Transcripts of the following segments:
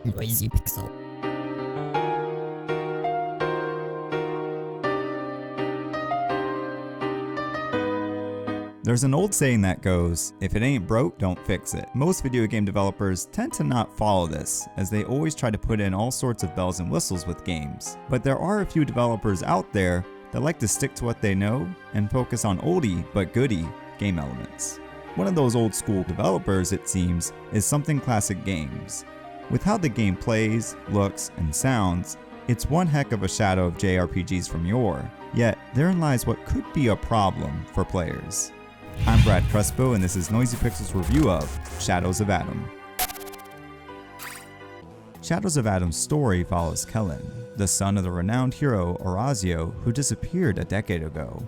Noisy Pixel. There's an old saying that goes, if it ain't broke, don't fix it. Most video game developers tend to not follow this, as they always try to put in all sorts of bells and whistles with games. But there are a few developers out there that like to stick to what they know and focus on oldie but goodie game elements. One of those old school developers, it seems, is Something Classic Games. With how the game plays, looks, and sounds, it's one heck of a shadow of JRPGs from yore, yet therein lies what could be a problem for players. I'm Brad Crespo, and this is Noisy Pixel's review of Shadows of Adam. Shadows of Adam's story follows Kellan, the son of the renowned hero Orazio, who disappeared a decade ago,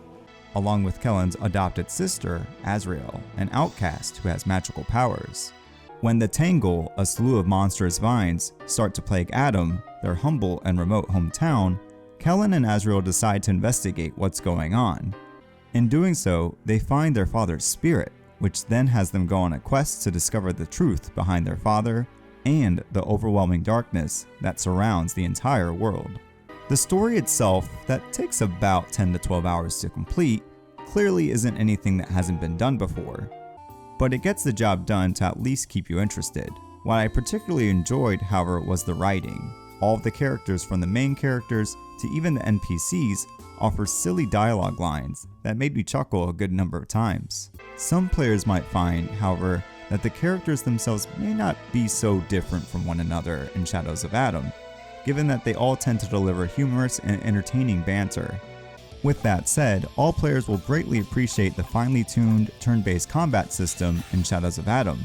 along with Kellan's adopted sister, Azrael, an outcast who has magical powers. When the Tangle, a slew of monstrous vines, start to plague Adam, their humble and remote hometown, Kellan and Azrael decide to investigate what's going on. In doing so, they find their father's spirit, which then has them go on a quest to discover the truth behind their father and the overwhelming darkness that surrounds the entire world. The story itself, that takes about 10 to 12 hours to complete, clearly isn't anything that hasn't been done before, but it gets the job done to at least keep you interested. What I particularly enjoyed, however, was the writing. All of the characters, from the main characters to even the NPCs, offer silly dialogue lines that made me chuckle a good number of times. Some players might find, however, that the characters themselves may not be so different from one another in Shadows of Adam, given that they all tend to deliver humorous and entertaining banter. With that said, all players will greatly appreciate the finely tuned turn-based combat system in Shadows of Adam.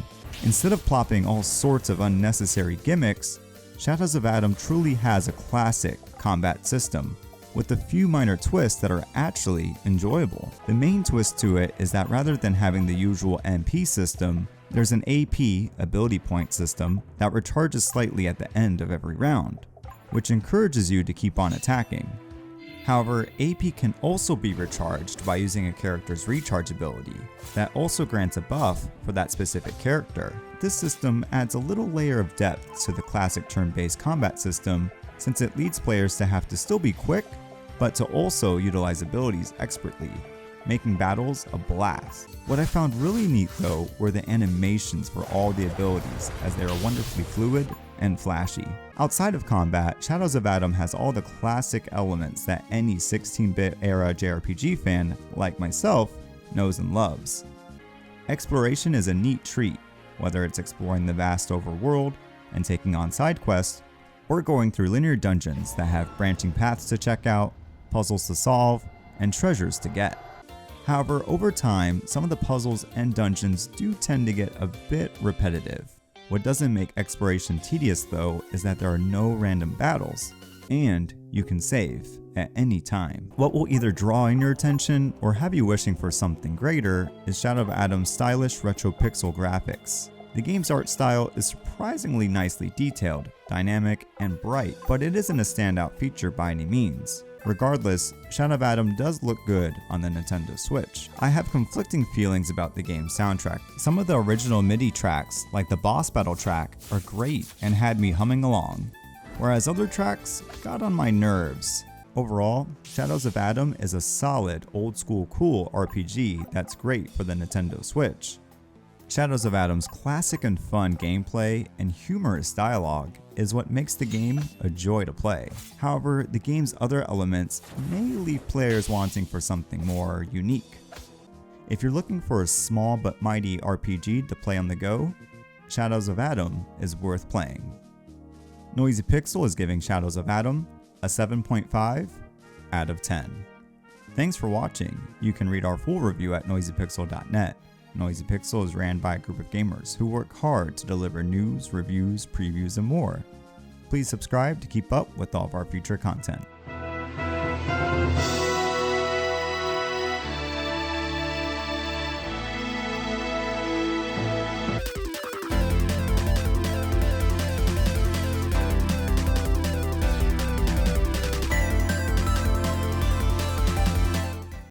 Instead of plopping all sorts of unnecessary gimmicks, Shadows of Adam truly has a classic combat system, with a few minor twists that are actually enjoyable. The main twist to it is that rather than having the usual MP system, there's an AP, ability point system, that recharges slightly at the end of every round, which encourages you to keep on attacking. However, AP can also be recharged by using a character's recharge ability, that also grants a buff for that specific character. This system adds a little layer of depth to the classic turn-based combat system, since it leads players to have to still be quick, but to also utilize abilities expertly, making battles a blast. What I found really neat though were the animations for all the abilities, as they are wonderfully fluid and flashy. Outside of combat, Shadows of Adam has all the classic elements that any 16-bit era JRPG fan, like myself, knows and loves. Exploration is a neat treat, whether it's exploring the vast overworld and taking on side quests, or going through linear dungeons that have branching paths to check out, puzzles to solve, and treasures to get. However, over time, some of the puzzles and dungeons do tend to get a bit repetitive. What doesn't make exploration tedious though is that there are no random battles, and you can save at any time. What will either draw in your attention or have you wishing for something greater is Shadow of Adam's stylish retro pixel graphics. The game's art style is surprisingly nicely detailed, dynamic, and bright, but it isn't a standout feature by any means. Regardless, Shadow of Adam does look good on the Nintendo Switch. I have conflicting feelings about the game's soundtrack. Some of the original MIDI tracks, like the boss battle track, are great and had me humming along, whereas other tracks got on my nerves. Overall, Shadows of Adam is a solid, old school cool RPG that's great for the Nintendo Switch. Shadows of Adam's classic and fun gameplay and humorous dialogue is what makes the game a joy to play. However, the game's other elements may leave players wanting for something more unique. If you're looking for a small but mighty RPG to play on the go, Shadows of Adam is worth playing. Noisy Pixel is giving Shadows of Adam a 7.5 out of 10. Thanks for watching. You can read our full review at noisypixel.net. Noisy Pixel is ran by a group of gamers who work hard to deliver news, reviews, previews, and more. Please subscribe to keep up with all of our future content.